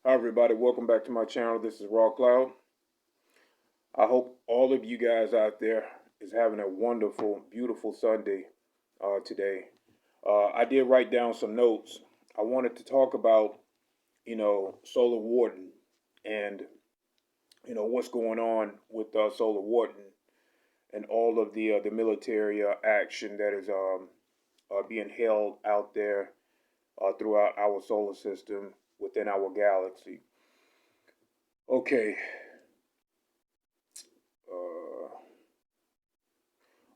Hi everybody, welcome back to my channel. This is Raw Cloud. I hope all of you guys out there is having a wonderful, beautiful Sunday today. I did write down some notes. I wanted to talk about, Solar Warden and, what's going on with Solar Warden and all of the military action that is being held out there throughout our solar system within our galaxy. Okay, Uh,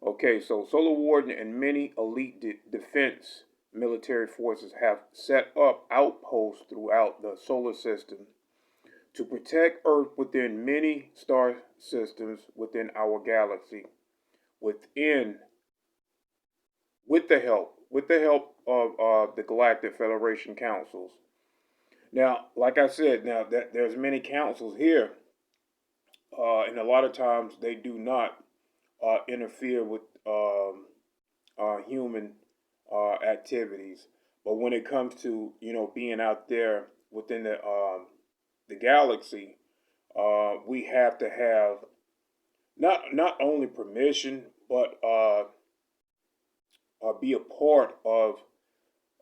okay, so Solar Warden and many elite defense military forces have set up outposts throughout the solar system to protect Earth within many star systems within our galaxy. Within, with the help of the Galactic Federation councils. Now, like I said, now that there's many councils here, and a lot of times they do not interfere with human activities. But when it comes to being out there within the galaxy, we have to have not only permission but be a part of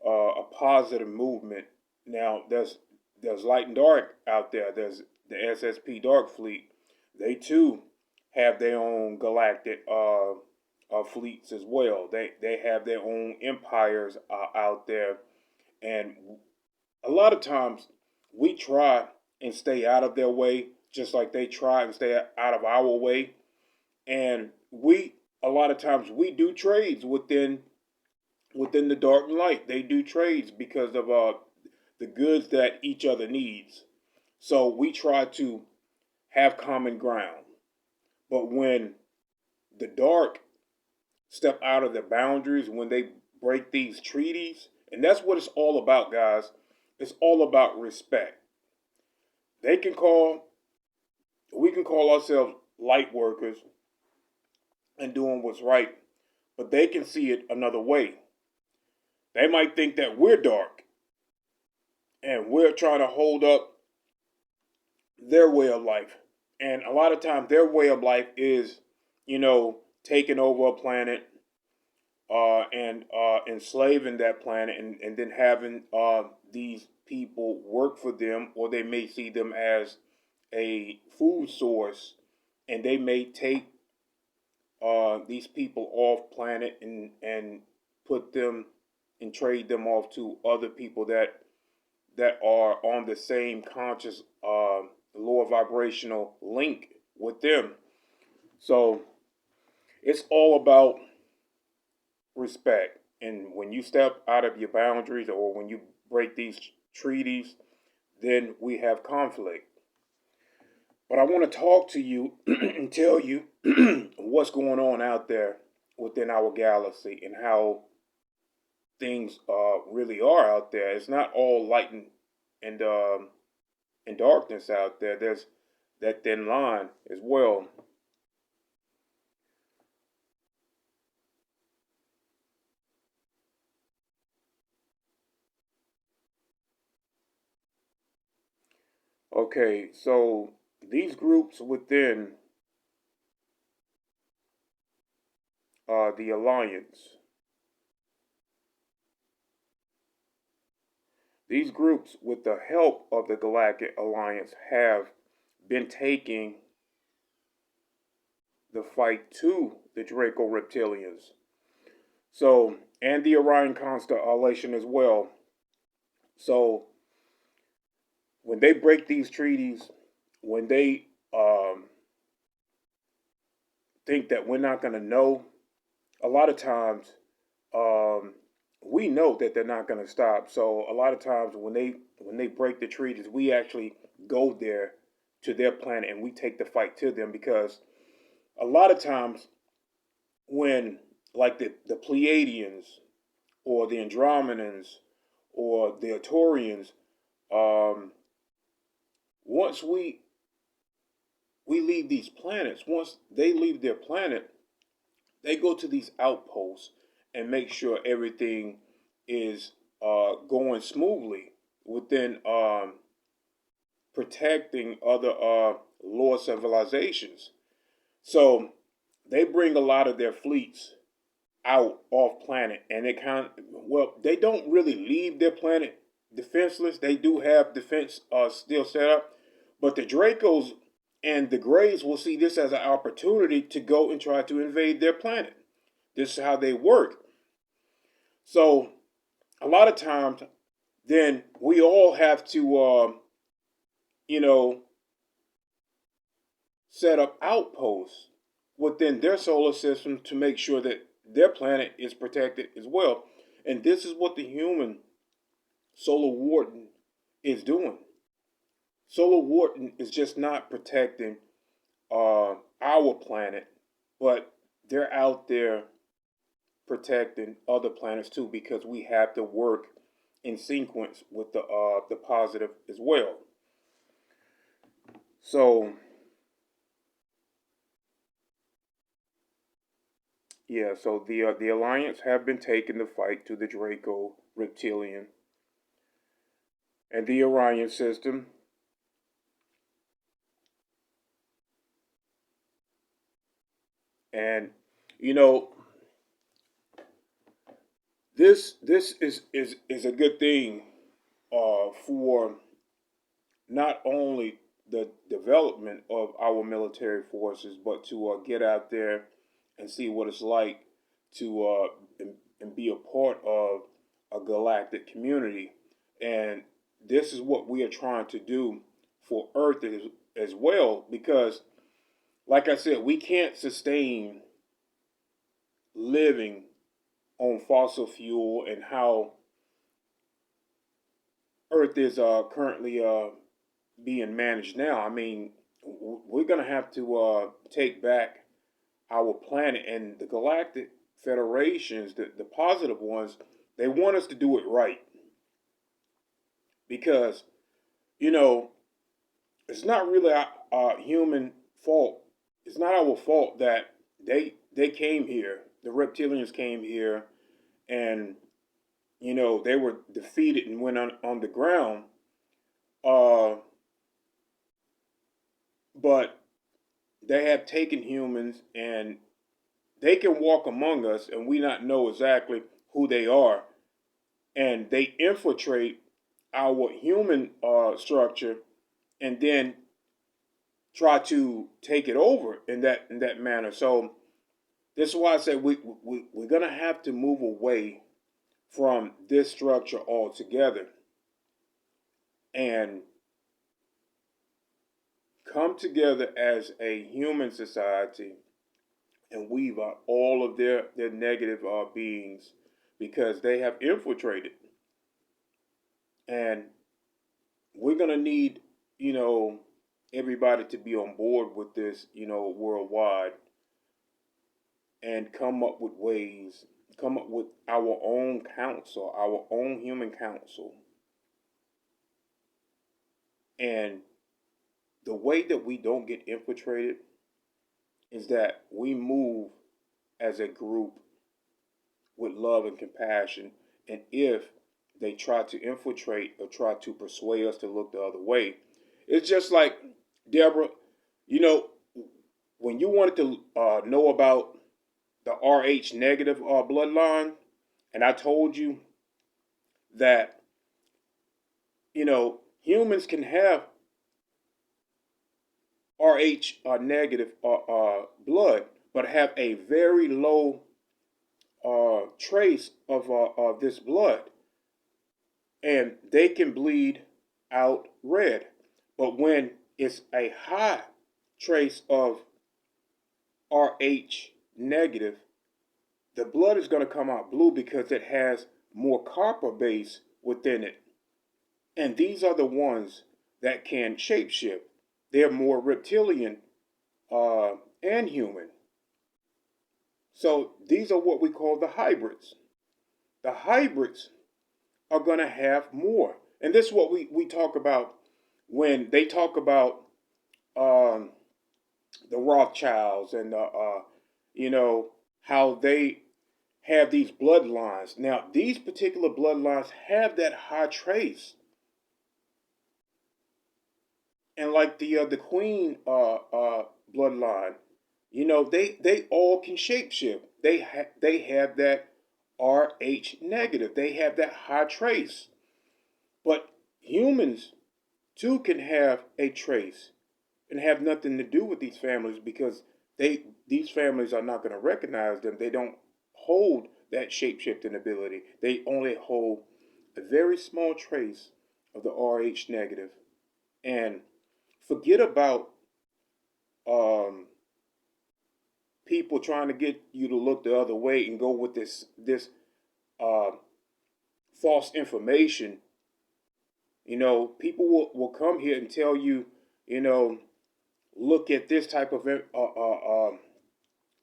a positive movement. Now there's light and dark out there. There's the SSP Dark Fleet. They too have their own galactic fleets as well. They have their own empires out there, and a lot of times we try and stay out of their way, just like they try and stay out of our way. And we a lot of times we do trades within the dark and light. They do trades because of the goods that each other needs. So we try to have common ground. But when the dark step out of the boundaries, when they break these treaties, and that's what it's all about, guys. It's all about respect. They can call, we can call ourselves light workers and doing what's right, but they can see it another way. They might think that we're dark and we're trying to hold up their way of life. And a lot of times their way of life is, taking over a planet and enslaving that planet and then having these people work for them, or they may see them as a food source, and they may take these people off planet and put them and trade them off to other people that are on the same conscious lower vibrational link with them. So it's all about respect. And when you step out of your boundaries or when you break these treaties, then we have conflict. But I want to talk to you and tell you what's going on out there within our galaxy and how things really are out there. It's not all light and darkness out there. There's that thin line as well. Okay, so these groups within the alliance, these groups, with the help of the Galactic Alliance, have been taking the fight to the Draco reptilians. So, and the Orion constellation as well. So, when they break these treaties, when they think that we're not going to know, a lot of times we know that they're not going to stop. So a lot of times when they break the treaties, we actually go there to their planet and we take the fight to them, because a lot of times when, like, the Pleiadians or the Andromedans or the Artorians, um, once we leave these planets, once they leave their planet, they go to these outposts and make sure everything is going smoothly within protecting other lower civilizations. So they bring a lot of their fleets out off planet, and they don't really leave their planet defenseless. They do have defense still set up, but the Dracos and the Greys will see this as an opportunity to go and try to invade their planet. This is how they work. So a lot of times, then we all have to, you know, set up outposts within their solar system to make sure that their planet is protected as well. And this is what the human solar warden is doing. Solar warden is just not protecting our planet, but they're out there protecting other planets too, because we have to work in sequence with the positive as well. So yeah, so the Alliance have been taking the fight to the Draco reptilian and the Orion system. And you know, this is a good thing for not only the development of our military forces, but to get out there and see what it's like to and be a part of a galactic community. And this is what we are trying to do for Earth as well, because, like I said, we can't sustain living on fossil fuel and how Earth is currently being managed now. I mean, we're going to have to take back our planet, and the Galactic Federations, the positive ones, they want us to do it right. Because, you know, it's not really a human fault. It's not our fault that they came here. The reptilians came here, and you know they were defeated and went on the ground. But they have taken humans, and they can walk among us, and we not know exactly who they are, and they infiltrate our human structure, and then try to take it over in that manner. So this is why I say we're gonna have to move away from this structure altogether and come together as a human society and weave out all of their negative beings, because they have infiltrated. And we're going to need, you know, everybody to be on board with this, you know, worldwide, and come up with ways, come up with our own council, our own human council. And the way that we don't get infiltrated is that we move as a group with love and compassion. And if they try to infiltrate or try to persuade us to look the other way, it's just like, Deborah, you know, when you wanted to know about the RH negative bloodline, and I told you that, you know, humans can have RH negative blood, but have a very low trace of this blood, and they can bleed out red. But when it's a high trace of RH negative, the blood is going to come out blue because it has more copper base within it. And these are the ones that can shapeshift. They're more reptilian and human. So these are what we call the hybrids. The hybrids are going to have more. And this is what we talk about when they talk about the Rothschilds and, you know, how they have these bloodlines. Now, these particular bloodlines have that high trace. And like the Queen bloodline, they all can shapeshift. They have that RH negative. They have that high trace. But humans too can have a trace and have nothing to do with these families because these families are not going to recognize them. They don't hold that shapeshifting ability. They only hold a very small trace of the RH negative. And forget about um, people trying to get you to look the other way and go with this uh, false information. People will come here and tell you, you know, look at this type of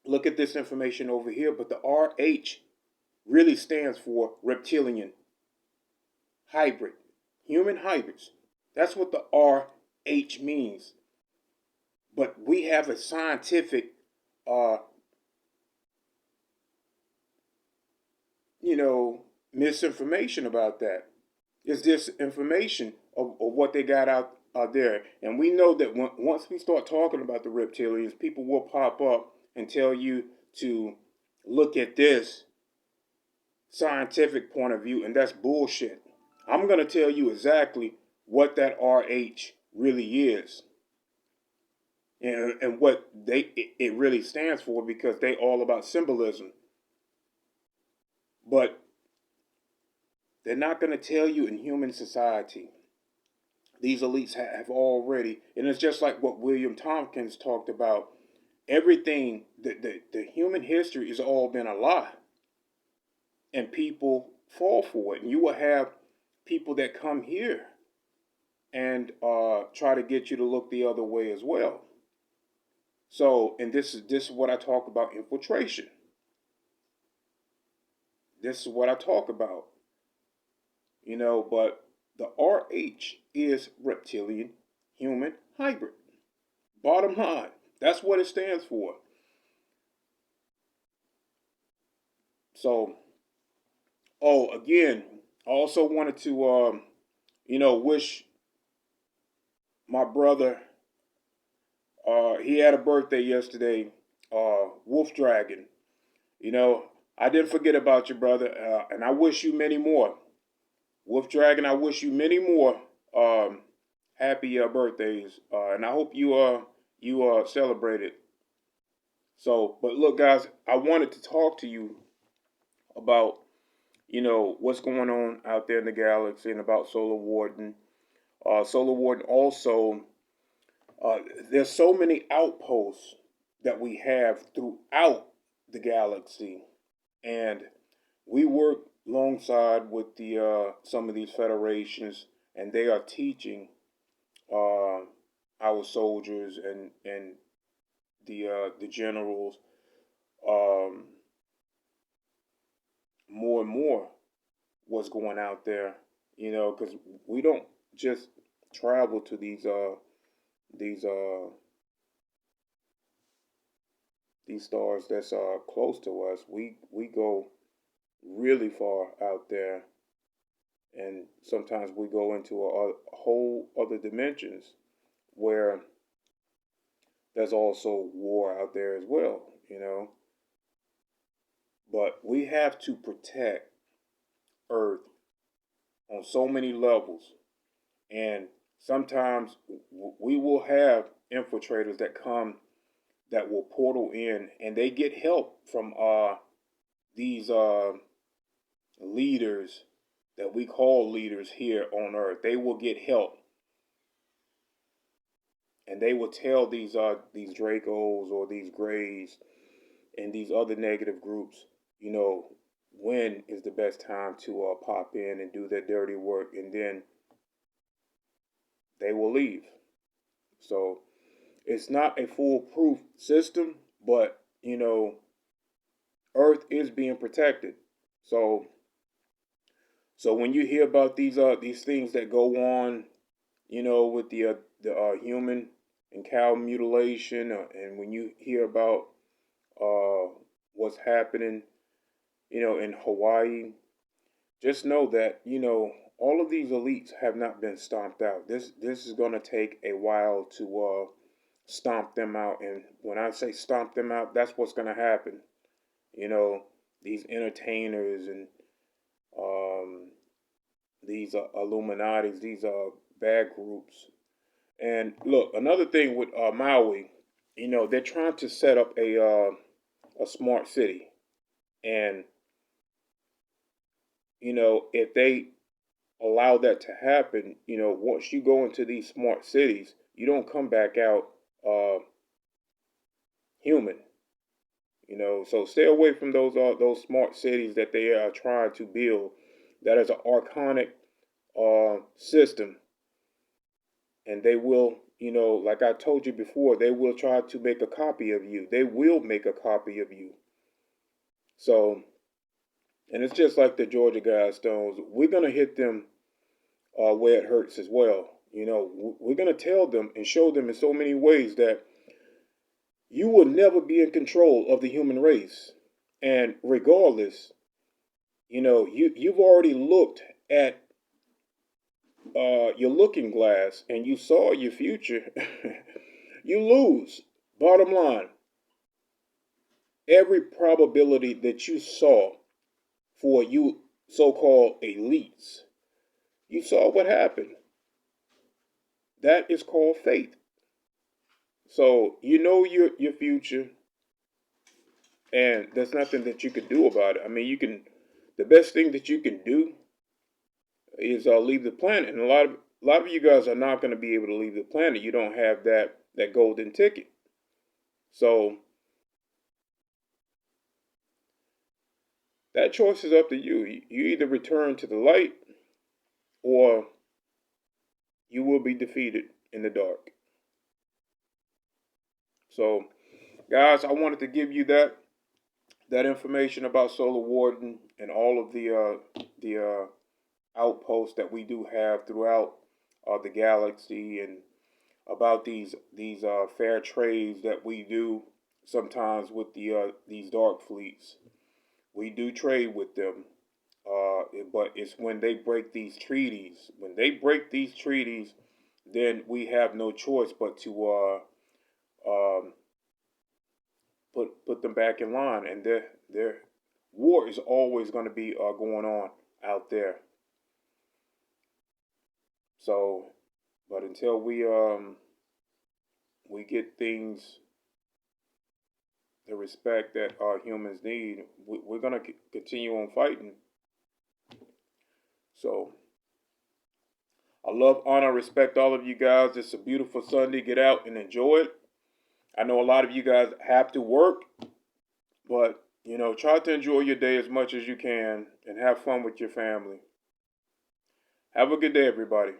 look at this information over here, but the RH really stands for reptilian hybrid, human hybrids. That's what the RH means. But we have a scientific, uh, misinformation about that. It's this information of what they got out there. And we know that once we start talking about the reptilians, people will pop up and tell you to look at this scientific point of view, and that's bullshit. I'm going to tell you exactly what that RH really is and what it really stands for because they all about symbolism. But they're not going to tell you in human society. These elites have already, and it's just like what William Tompkins talked about. Everything, the human history has all been a lie. And people fall for it. And you will have people that come here and try to get you to look the other way as well. So, and this is what I talk about infiltration. This is what I talk about. But the RH is reptilian human hybrid. Bottom line, that's what it stands for. So, again, I also wanted to, wish my brother. He had a birthday yesterday. Wolf Dragon. I didn't forget about you, brother, and I wish you many more. Wolf Dragon, I wish you many more happy birthdays, and I hope you celebrate it. So, but look, guys, I wanted to talk to you about what's going on out there in the galaxy and about Solar Warden. Solar Warden also, there's so many outposts that we have throughout the galaxy, and we work alongside with the some of these federations, and they are teaching our soldiers and the generals um, more and more what's going out there, because we don't just travel to these uh these stars that's close to us. We go really far out there, and sometimes we go into a whole other dimensions where there's also war out there as well. But we have to protect Earth on so many levels, and sometimes we will have infiltrators that come that will portal in, and they get help from these leaders that we call leaders here on Earth. They will get help, and they will tell these Dracos or these Greys and these other negative groups, when is the best time to pop in and do their dirty work, and then they will leave. So it's not a foolproof system, but Earth is being protected. So when you hear about these things that go on, with the human and cow mutilation, and when you hear about what's happening, in Hawaii, just know that all of these elites have not been stomped out. This is going to take a while to stomp them out. And when I say stomp them out, that's what's going to happen. You know, these entertainers and these Illuminatis, these bad groups. And look, another thing with Maui, you know, they're trying to set up a smart city, and you know, if they allow that to happen, you know, once you go into these smart cities, you don't come back out human. You know, so stay away from those smart cities that they are trying to build. That is an archonic system, and they will, you know, like I told you before, they will try to make a copy of you. They will make a copy of you. So, and it's just like the Georgia Guidestones. We're gonna hit them where it hurts as well. You know, we're gonna tell them and show them in so many ways that you will never be in control of the human race. And regardless, you know, you've already looked at your looking glass and you saw your future. You lose. Bottom line, every probability that you saw for you so-called elites, you saw what happened. That is called fate. So you know your future, and there's nothing that you can do about it. I mean, you can. The best thing that you can do is leave the planet, and a lot of you guys are not going to be able to leave the planet. You don't have that golden ticket. So that choice is up to you. You either return to the light, or you will be defeated in the dark. So, guys, I wanted to give you that information about Solar Warden and all of the outposts that we do have throughout the galaxy, and about these fair trades that we do sometimes with these dark fleets. We do trade with them, but it's when they break these treaties. When they break these treaties, then we have no choice but to um, put them back in line, and their war is always going to be going on out there. So, but until we get things, the respect that our humans need, we're going to continue on fighting. So, I love, honor, respect all of you guys. It's a beautiful Sunday. Get out and enjoy it. I know a lot of you guys have to work, but you know, try to enjoy your day as much as you can and have fun with your family. Have a good day, everybody.